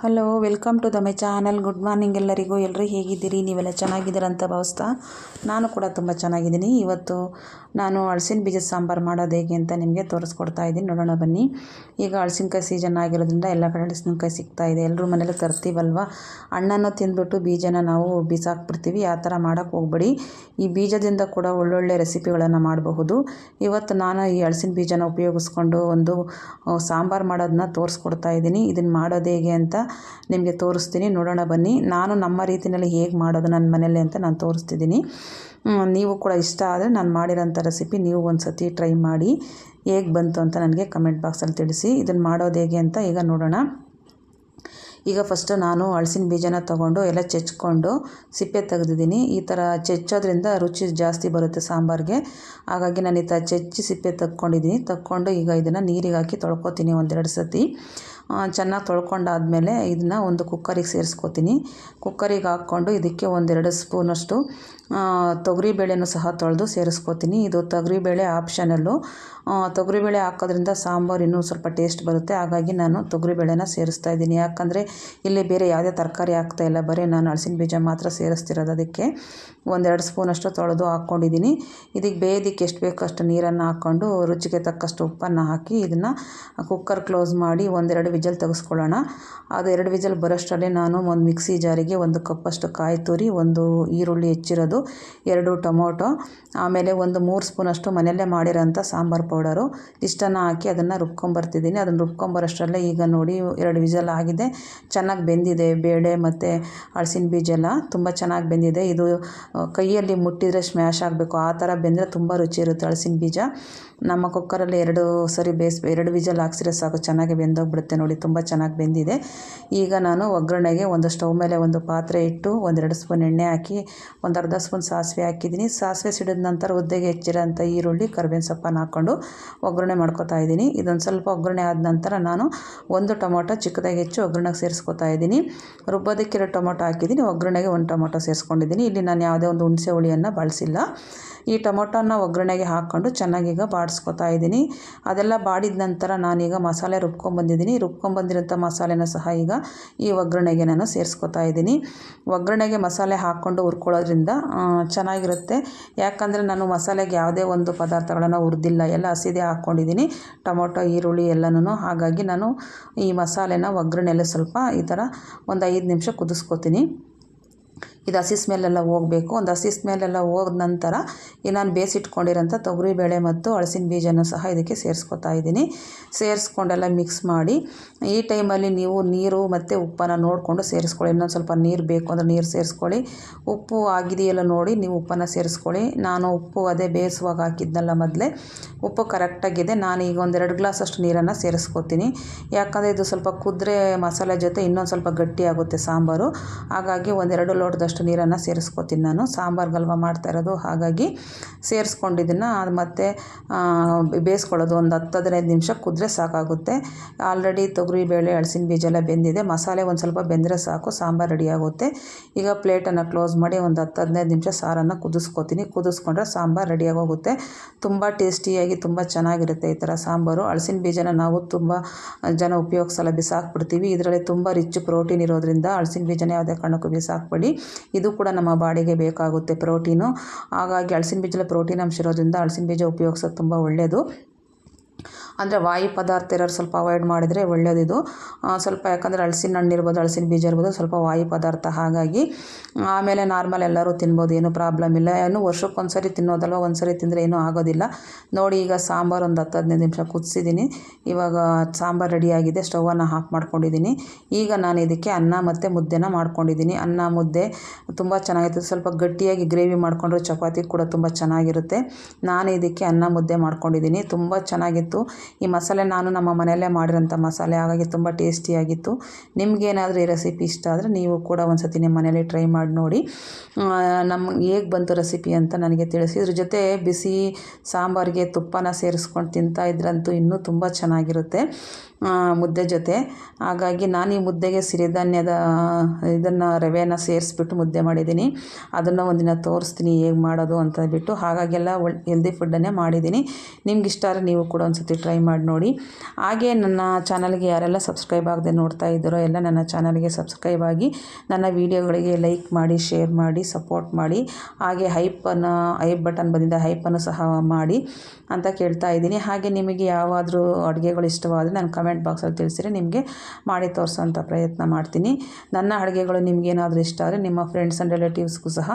Hello, welcome to the my channel. Good morning ಎಲ್ಲರಿಗೂ. ಎಲ್ಲರೂ ಹೇಗಿದ್ದೀರಿ? ನೀವೆಲ್ಲ ಚೆನ್ನಾಗಿದ್ದೀರ ಅಂತ ಭಾವಿಸ್ತಾ ನಾನು ಕೂಡ ತುಂಬ ಚೆನ್ನಾಗಿದ್ದೀನಿ. ಇವತ್ತು ನಾನು ಹಲಸಿನ ಬೀಜದ ಸಾಂಬಾರು ಮಾಡೋದು ಹೇಗೆ ಅಂತ ನಿಮಗೆ ತೋರಿಸ್ಕೊಡ್ತಾ ಇದ್ದೀನಿ. ನೋಡೋಣ ಬನ್ನಿ. ಈಗ ಹಲಸಿನಕಾಯಿ ಸೀಸನ್ ಆಗಿರೋದ್ರಿಂದ ಎಲ್ಲ ಕಡೆ ಹಲಸಿನಕಾಯಿ ಸಿಗ್ತಾ ಇದೆ. ಎಲ್ಲರೂ ಮನೇಲಿ ತರ್ತೀವಲ್ವ. ಹಣ್ಣನ್ನು ತಿಂದ್ಬಿಟ್ಟು ಬೀಜನ ನಾವು ಬಿಸಾಕ್ಬಿಡ್ತೀವಿ. ಆ ಥರ ಮಾಡೋಕ್ಕೆ ಹೋಗ್ಬೇಡಿ. ಈ ಬೀಜದಿಂದ ಕೂಡ ಒಳ್ಳೊಳ್ಳೆ ರೆಸಿಪಿಗಳನ್ನು ಮಾಡಬಹುದು. ಇವತ್ತು ನಾನು ಈ ಹಲಸಿನ ಬೀಜನ ಉಪಯೋಗಿಸ್ಕೊಂಡು ಒಂದು ಸಾಂಬಾರು ಮಾಡೋದನ್ನ ತೋರಿಸ್ಕೊಡ್ತಾ ಇದ್ದೀನಿ. ಇದನ್ನು ಮಾಡೋದು ಹೇಗೆ ಅಂತ ನಿಮಗೆ ತೋರಿಸ್ತೀನಿ. ನೋಡೋಣ ಬನ್ನಿ. ನಾನು ನಮ್ಮ ರೀತಿಯಲ್ಲಿ ಹೇಗೆ ಮಾಡೋದು ನನ್ನ ಮನೇಲಿ ಅಂತ ನಾನು ತೋರಿಸ್ತಿದ್ದೀನಿ. ನೀವು ಕೂಡ ಇಷ್ಟ ಆದರೆ ನಾನು ಮಾಡಿರೋಂಥ ರೆಸಿಪಿ ನೀವು ಒಂದು ಸತಿ ಟ್ರೈ ಮಾಡಿ ಹೇಗೆ ಬಂತು ಅಂತ ನನಗೆ ಕಮೆಂಟ್ ಬಾಕ್ಸಲ್ಲಿ ತಿಳಿಸಿ. ಇದನ್ನು ಮಾಡೋದು ಹೇಗೆ ಅಂತ ಈಗ ನೋಡೋಣ. ಈಗ ಫಸ್ಟು ನಾನು ಹಲಸಿನ ಬೀಜನ ತೊಗೊಂಡು ಎಲ್ಲ ಚೆಚ್ಕೊಂಡು ಸಿಪ್ಪೆ ತೆಗೆದಿದ್ದೀನಿ. ಈ ಥರ ಚೆಚ್ಚೋದ್ರಿಂದ ರುಚಿ ಜಾಸ್ತಿ ಬರುತ್ತೆ ಸಾಂಬಾರಿಗೆ. ಹಾಗಾಗಿ ನಾನು ಈ ಥರ ಚೆಚ್ಚಿ ಸಿಪ್ಪೆ ತಕ್ಕೊಂಡು ಈಗ ಇದನ್ನು ನೀರಿಗೆ ಹಾಕಿ ತೊಳ್ಕೊತೀನಿ ಒಂದೆರಡು ಸತಿ. ಚೆನ್ನಾಗಿ ತೊಳ್ಕೊಂಡಾದಮೇಲೆ ಇದನ್ನು ಒಂದು ಕುಕ್ಕರಿಗೆ ಸೇರಿಸ್ಕೊತೀನಿ. ಕುಕ್ಕರಿಗೆ ಹಾಕ್ಕೊಂಡು ಇದಕ್ಕೆ ಒಂದೆರಡು ಸ್ಪೂನಷ್ಟು ತೊಗರಿಬೇಳೆನೂ ಸಹ ತೊಳೆದು ಸೇರಿಸ್ಕೊತೀನಿ. ಇದು ತೊಗರಿಬೇಳೆ ಆಪ್ಷನಲ್ಲು. ತೊಗರಿಬೇಳೆ ಹಾಕೋದ್ರಿಂದ ಸಾಂಬಾರು ಇನ್ನೂ ಸ್ವಲ್ಪ ಟೇಸ್ಟ್ ಬರುತ್ತೆ. ಹಾಗಾಗಿ ನಾನು ತೊಗರಿಬೇಳೆನ ಸೇರಿಸ್ತಾ ಇದ್ದೀನಿ. ಯಾಕಂದರೆ ಇಲ್ಲಿ ಬೇರೆ ಯಾವುದೇ ತರಕಾರಿ ಹಾಕ್ತಾಯಿಲ್ಲ, ಬರೀ ನಾನು ಹಲಸಿನ ಬೀಜ ಮಾತ್ರ ಸೇರಿಸ್ತಿರೋದು. ಅದಕ್ಕೆ ಒಂದೆರಡು ಸ್ಪೂನಷ್ಟು ತೊಳೆದು ಹಾಕ್ಕೊಂಡಿದ್ದೀನಿ. ಇದಕ್ಕೆ ಬೇಯೋದಕ್ಕೆ ಎಷ್ಟು ಬೇಕೋ ಅಷ್ಟು ನೀರನ್ನು ಹಾಕ್ಕೊಂಡು ರುಚಿಗೆ ತಕ್ಕಷ್ಟು ಉಪ್ಪನ್ನು ಹಾಕಿ ಇದನ್ನು ಕುಕ್ಕರ್ ಕ್ಲೋಸ್ ಮಾಡಿ ಒಂದೆರಡು ವಿಜಲ್ ತೆಗೆಸ್ಕೊಳ್ಳೋಣ. ಅದು 2 ವಿಜಲ್ ಬರೋಷ್ಟರಲ್ಲಿ ನಾನು ಒಂದು ಮಿಕ್ಸಿ ಜಾರಿಗೆ 1 ಕಪ್ಪಷ್ಟು ಕಾಯಿ ತುರಿ, 1 ಈರುಳ್ಳಿ ಹೆಚ್ಚಿರೋದು, 2 ಟೊಮೊಟೊ, ಆಮೇಲೆ ಒಂದು 3 ಸ್ಪೂನಷ್ಟು ಮನೆಯಲ್ಲೇ ಮಾಡಿರೋಂಥ ಸಾಂಬಾರು ಪೌಡರು ಇಷ್ಟನ್ನು ಹಾಕಿ ಅದನ್ನು ರುಬ್ಕೊಂಬರ್ತಿದ್ದೀನಿ. ಅದನ್ನು ರುಬ್ಕೊಂಬರೋಷ್ಟರಲ್ಲೇ ಈಗ ನೋಡಿ 2 ವಿಜಲ್ ಆಗಿದೆ. ಚೆನ್ನಾಗಿ ಬೆಂದಿದೆ ಬೇಳೆ ಮತ್ತು ಹಲಸಿನ ಬೀಜ ಎಲ್ಲ ತುಂಬ ಚೆನ್ನಾಗಿ ಬೆಂದಿದೆ. ಇದು ಕೈಯಲ್ಲಿ ಮುಟ್ಟಿದರೆ ಸ್ಮ್ಯಾಶ್ ಆಗಬೇಕು, ಆ ಥರ ಬೆಂದರೆ ತುಂಬ ರುಚಿ ಇರುತ್ತೆ ಹಲಸಿನ ಬೀಜ. ನಮ್ಮ ಕುಕ್ಕರಲ್ಲಿ 2 ಸರಿ 2 ವಿಜಲ್ ಹಾಕ್ಸಿದ್ರೆ ಸಾಕು, ಚೆನ್ನಾಗಿ ಬೆಂದೋಗ್ಬಿಡುತ್ತೆ. ನೋಡಿ ತುಂಬ ಚೆನ್ನಾಗಿ ಬೆಂದಿದೆ. ಈಗ ನಾನು ಒಗ್ಗರಣೆಗೆ ಒಂದು ಸ್ಟವ್ ಮೇಲೆ ಒಂದು ಪಾತ್ರೆ ಇಟ್ಟು 1-2 ಸ್ಪೂನ್ ಎಣ್ಣೆ ಹಾಕಿ ಒಂದು ಅರ್ಧ ಸ್ಪೂನ್ ಸಾಸಿವೆ ಹಾಕಿದ್ದೀನಿ. ಸಾಸಿವೆ ಸಿಡಿದ ನಂತರ ಉದ್ದೆಗೆ ಹೆಚ್ಚಿರೋಂಥ ಈರುಳ್ಳಿ, ಕರಿಬೇವಿನ ಸೊಪ್ಪನ್ನು ಹಾಕ್ಕೊಂಡು ಒಗ್ಗರಣೆ ಮಾಡ್ಕೊತಾ ಇದ್ದೀನಿ. ಇದೊಂದು ಸ್ವಲ್ಪ ಒಗ್ಗರಣೆ ಆದ ನಂತರ ನಾನು 1 ಟೊಮೊಟೊ ಚಿಕ್ಕದಾಗಿ ಹೆಚ್ಚು ಒಗ್ಗರಣೆಗೆ ಸೇರಿಸ್ಕೊತಾ ಇದ್ದೀನಿ. ರುಬ್ಬೋದಕ್ಕೆ 2 ಟೊಮೊಟೊ ಹಾಕಿದ್ದೀನಿ, ಒಗ್ಗರಣೆಗೆ 1 ಟೊಮೊಟೊ ಸೇರಿಸ್ಕೊಂಡಿದ್ದೀನಿ. ಇಲ್ಲಿ ನಾನು ಯಾವುದೇ ಒಂದು ಹುಣಸೆ ಹುಳಿಯನ್ನು ಬಳಸಿಲ್ಲ. ಈ ಟೊಮೊಟೊನ ಒಗ್ಗರಣೆಗೆ ಹಾಕ್ಕೊಂಡು ಚೆನ್ನಾಗೀಗ ಬಾಡಿಸ್ಕೊತಾ ಇದ್ದೀನಿ. ಅದೆಲ್ಲ ಬಾಡಿದ ನಂತರ ನಾನೀಗ ಮಸಾಲೆ ರುಬ್ಕೊಂಬಂದಿರೋಂಥ ಮಸಾಲೆನ ಸಹ ಈಗ ಈ ಒಗ್ಗರಣೆಗೆ ನಾನು ಸೇರಿಸ್ಕೊತಾ ಇದ್ದೀನಿ. ಒಗ್ಗರಣೆಗೆ ಮಸಾಲೆ ಹಾಕ್ಕೊಂಡು ಹುರ್ಕೊಳ್ಳೋದ್ರಿಂದ ಚೆನ್ನಾಗಿರುತ್ತೆ. ಯಾಕಂದರೆ ನಾನು ಮಸಾಲೆಗೆ ಯಾವುದೇ ಒಂದು ಪದಾರ್ಥಗಳನ್ನು ಹುರಿದಿಲ್ಲ, ಎಲ್ಲ ಹಸಿದೇ ಹಾಕ್ಕೊಂಡಿದ್ದೀನಿ, ಟೊಮೊಟೊ ಈರುಳ್ಳಿ ಎಲ್ಲನೂ. ಹಾಗಾಗಿ ನಾನು ಈ ಮಸಾಲೆನ ಒಗ್ಗರಣೆಯಲ್ಲಿ ಸ್ವಲ್ಪ ಈ ಥರ ಒಂದು 5 ನಿಮಿಷ ಕುದಿಸ್ಕೊತೀನಿ. ಇದು ಹಸಿ ಸ್ಮೆಲ್ಲೆಲ್ಲ ಹೋಗಬೇಕು. ಒಂದು ಹಸಿ ಸ್ಮೆಲ್ಲೆಲ್ಲ ಹೋದ ನಂತರ ನಾನು ಬೇಯಿಸಿಟ್ಕೊಂಡಿರೋಂಥ ತೊಗರಿಬೇಳೆ ಮತ್ತು ಹಲಸಿನ ಬೀಜನೂ ಸಹ ಇದಕ್ಕೆ ಸೇರಿಸ್ಕೊತಾ ಇದ್ದೀನಿ. ಸೇರಿಸ್ಕೊಂಡೆಲ್ಲ ಮಿಕ್ಸ್ ಮಾಡಿ ಈ ಟೈಮಲ್ಲಿ ನೀವು ನೀರು ಮತ್ತು ಉಪ್ಪನ್ನು ನೋಡಿಕೊಂಡು ಸೇರಿಸ್ಕೊಳ್ಳಿ. ಇನ್ನೊಂದು ಸ್ವಲ್ಪ ನೀರು ಬೇಕು ಅಂದರೆ ನೀರು ಸೇರಿಸ್ಕೊಳ್ಳಿ. ಉಪ್ಪು ಆಗಿದೆಯಲ್ಲ ನೋಡಿ ನೀವು ಉಪ್ಪನ್ನು ಸೇರಿಸ್ಕೊಳ್ಳಿ. ನಾನು ಉಪ್ಪು ಅದೇ ಬೇಯಿಸುವಾಗ ಹಾಕಿದ್ನಲ್ಲ ಮೊದಲೇ, ಉಪ್ಪು ಕರೆಕ್ಟಾಗಿದೆ. ನಾನು ಈಗ 1-2 ಗ್ಲಾಸಷ್ಟು ನೀರನ್ನು ಸೇರಿಸ್ಕೊತೀನಿ. ಯಾಕಂದರೆ ಇದು ಸ್ವಲ್ಪ ಕುದ್ರೆ ಮಸಾಲೆ ಜೊತೆ ಇನ್ನೊಂದು ಸ್ವಲ್ಪ ಗಟ್ಟಿಯಾಗುತ್ತೆ ಸಾಂಬಾರು. ಹಾಗಾಗಿ 1-2 ಲೋಟದಷ್ಟು ನೀರನ್ನು ಸೇರಿಸ್ಕೊತೀನಿ. ನಾನು ಸಾಂಬಾರ್ಗಲ್ವ ಮಾಡ್ತಾ ಇರೋದು, ಹಾಗಾಗಿ ಸೇರಿಸ್ಕೊಂಡಿದ್ದನ್ನು ಮತ್ತು ಬೇಯಿಸ್ಕೊಳ್ಳೋದು ಒಂದು 10-15 ನಿಮಿಷ ಕುದ್ರೆ ಸಾಕಾಗುತ್ತೆ. ಆಲ್ರೆಡಿ ತೊಗರಿಬೇಳೆ ಹಲಸಿನ ಬೀಜ ಎಲ್ಲ ಬೆಂದಿದೆ. ಮಸಾಲೆ ಒಂದು ಸ್ವಲ್ಪ ಬೆಂದರೆ ಸಾಕು, ಸಾಂಬಾರು ರೆಡಿಯಾಗುತ್ತೆ. ಈಗ ಪ್ಲೇಟನ್ನು ಕ್ಲೋಸ್ ಮಾಡಿ ಒಂದು 10-15 ನಿಮಿಷ ಸಾರನ್ನು ಕುದಿಸ್ಕೊತೀನಿ. ಕುದಿಸ್ಕೊಂಡ್ರೆ ಸಾಂಬಾರು ರೆಡಿಯಾಗೋಗುತ್ತೆ. ತುಂಬ ಟೇಸ್ಟಿಯಾಗಿ ತುಂಬ ಚೆನ್ನಾಗಿರುತ್ತೆ ಈ ಥರ ಸಾಂಬಾರು. ಹಲಸಿನ ಬೀಜನ ನಾವು ತುಂಬ ಜನ ಉಪಯೋಗಿಸಲ್ಲ, ಬಿಸಾಕ್ಬಿಡ್ತೀವಿ. ಇದರಲ್ಲಿ ತುಂಬ ರಿಚ್ ಪ್ರೋಟೀನ್ ಇರೋದ್ರಿಂದ ಹಲಸಿನ ಬೀಜನ ಯಾವುದೇ ಕಾರಣಕ್ಕೂ ಬಿಸಾಕಬೇಡಿ. ಇದು ಕೂಡ ನಮ್ಮ ಬಾಡಿಗೆ ಬೇಕಾಗುತ್ತೆ ಪ್ರೋಟೀನು. ಹಾಗಾಗಿ ಹಲಸಿನ ಬೀಜದಲ್ಲಿ ಪ್ರೋಟೀನ್ ಅಂಶ ಇರೋದ್ರಿಂದ ಹಲಸಿನ ಬೀಜ ಉಪಯೋಗಿಸೋದು ತುಂಬ ಒಳ್ಳೆಯದು. ಅಂದರೆ ವಾಯು ಪದಾರ್ಥ ಇರೋರು ಸ್ವಲ್ಪ ಅವಾಯ್ಡ್ ಮಾಡಿದರೆ ಒಳ್ಳೆಯದಿದು ಸ್ವಲ್ಪ. ಯಾಕಂದರೆ ಹಲಸಿನ ಹಣ್ಣು ಇರ್ಬೋದು, ಹಲಸಿನ ಬೀಜ ಇರ್ಬೋದು, ಸ್ವಲ್ಪ ವಾಯು ಪದಾರ್ಥ. ಹಾಗಾಗಿ ಆಮೇಲೆ ನಾರ್ಮಲ್ ಎಲ್ಲರೂ ತಿನ್ಬೋದು, ಏನೂ ಪ್ರಾಬ್ಲಮ್ ಇಲ್ಲ. ಏನು ವರ್ಷಕ್ಕೊಂದು ಸರಿ ತಿನ್ನೋದಲ್ವ, ಒಂದು ಸರಿ ತಿಂದರೆ ಏನೂ ಆಗೋದಿಲ್ಲ. ನೋಡಿ ಈಗ ಸಾಂಬಾರು ಒಂದು 10-15 ನಿಮಿಷ ಕುದಿಸಿದ್ದೀನಿ. ಇವಾಗ ಸಾಂಬಾರು ರೆಡಿಯಾಗಿದೆ. ಸ್ಟವನ್ನು ಆಫ್ ಮಾಡ್ಕೊಂಡಿದ್ದೀನಿ. ಈಗ ನಾನು ಇದಕ್ಕೆ ಅನ್ನ ಮತ್ತು ಮುದ್ದೆನ ಮಾಡ್ಕೊಂಡಿದ್ದೀನಿ. ಅನ್ನ ಮುದ್ದೆ ತುಂಬ ಚೆನ್ನಾಗಿರುತ್ತೆ. ಸ್ವಲ್ಪ ಗಟ್ಟಿಯಾಗಿ ಗ್ರೇವಿ ಮಾಡಿಕೊಂಡ್ರೆ ಚಪಾತಿ ಕೂಡ ತುಂಬ ಚೆನ್ನಾಗಿರುತ್ತೆ. ನಾನು ಇದಕ್ಕೆ ಅನ್ನ ಮುದ್ದೆ ಮಾಡ್ಕೊಂಡಿದ್ದೀನಿ. ತುಂಬ ಚೆನ್ನಾಗಿತ್ತು ಈ ಮಸಾಲೆ. ನಾನು ನಮ್ಮ ಮನೆಯಲ್ಲೇ ಮಾಡಿರೋಂಥ ಮಸಾಲೆ, ಹಾಗಾಗಿ ತುಂಬ ಟೇಸ್ಟಿಯಾಗಿತ್ತು. ನಿಮಗೇನಾದರೂ ಈ ರೆಸಿಪಿ ಇಷ್ಟ ಆದರೆ ನೀವು ಕೂಡ ಒಂದು ಸತಿ ನಿಮ್ಮ ಮನೇಲಿ ಟ್ರೈ ಮಾಡಿ ನೋಡಿ. ನಮ್ಗೆ ಹೇಗೆ ಬಂತು ರೆಸಿಪಿ ಅಂತ ನನಗೆ ತಿಳಿಸಿ. ಇದ್ರ ಜೊತೆ ಬಿಸಿ ಸಾಂಬಾರಿಗೆ ತುಪ್ಪನ ಸೇರಿಸ್ಕೊಂಡು ತಿಂತಾ ಇದ್ರಂತೂ ಇನ್ನೂ ತುಂಬ ಚೆನ್ನಾಗಿರುತ್ತೆ ಮುದ್ದೆ ಜೊತೆ. ಹಾಗಾಗಿ ನಾನು ಈ ಮುದ್ದೆಗೆ ಸಿರಿಧಾನ್ಯದ ರವೆನ ಸೇರಿಸ್ಬಿಟ್ಟು ಮುದ್ದೆ ಮಾಡಿದ್ದೀನಿ. ಅದನ್ನು ಒಂದಿನ ತೋರಿಸ್ತೀನಿ ಹೇಗೆ ಮಾಡೋದು ಅಂತ ಬಿಟ್ಟು. ಹಾಗಾಗೆಲ್ಲ ಹೆಲ್ದಿ ಫುಡ್ಡನ್ನೇ ಮಾಡಿದ್ದೀನಿ. ನಿಮ್ಗೆ ಇಷ್ಟ ಆದರೆ ನೀವು ಕೂಡ ಒಂದು ಸತಿ ಟ್ರೈ ಟ್ರೈ ಮಾಡಿ ನೋಡಿ. ಹಾಗೆ ನನ್ನ ಚಾನಲ್ಗೆ ಯಾರೆಲ್ಲ ಸಬ್ಸ್ಕ್ರೈಬ್ ಆಗದೆ ನೋಡ್ತಾ ಇದ್ದಾರೋ ಎಲ್ಲ ನನ್ನ ಚಾನಲ್ಗೆ ಸಬ್ಸ್ಕ್ರೈಬ್ ಆಗಿ ನನ್ನ ವೀಡಿಯೋಗಳಿಗೆ ಲೈಕ್ ಮಾಡಿ, ಶೇರ್ ಮಾಡಿ, ಸಪೋರ್ಟ್ ಮಾಡಿ. ಹಾಗೆ ಹೈಪ್ ಬಟನ್ ಬಂದಿದೆ, ಹೈಪನ್ನು ಸಹ ಮಾಡಿ ಅಂತ ಕೇಳ್ತಾ ಇದ್ದೀನಿ. ಹಾಗೆ ನಿಮಗೆ ಯಾವಾದರೂ ಅಡುಗೆಗಳು ಇಷ್ಟವಾದರೆ ನಾನು ಕಮೆಂಟ್ ಬಾಕ್ಸಲ್ಲಿ ತಿಳಿಸಿರಿ, ನಿಮಗೆ ಮಾಡಿ ತೋರಿಸೋಂಥ ಪ್ರಯತ್ನ ಮಾಡ್ತೀನಿ. ನನ್ನ ಅಡುಗೆಗಳು ನಿಮಗೇನಾದರೂ ಇಷ್ಟ ಆದರೆ ನಿಮ್ಮ ಫ್ರೆಂಡ್ಸ್ ಆ್ಯಂಡ್ ರಿಲೇಟಿವ್ಸ್ಗೂ ಸಹ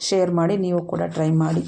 ಶೇರ್ ಮಾಡಿ, ನೀವು ಕೂಡ ಟ್ರೈ ಮಾಡಿ.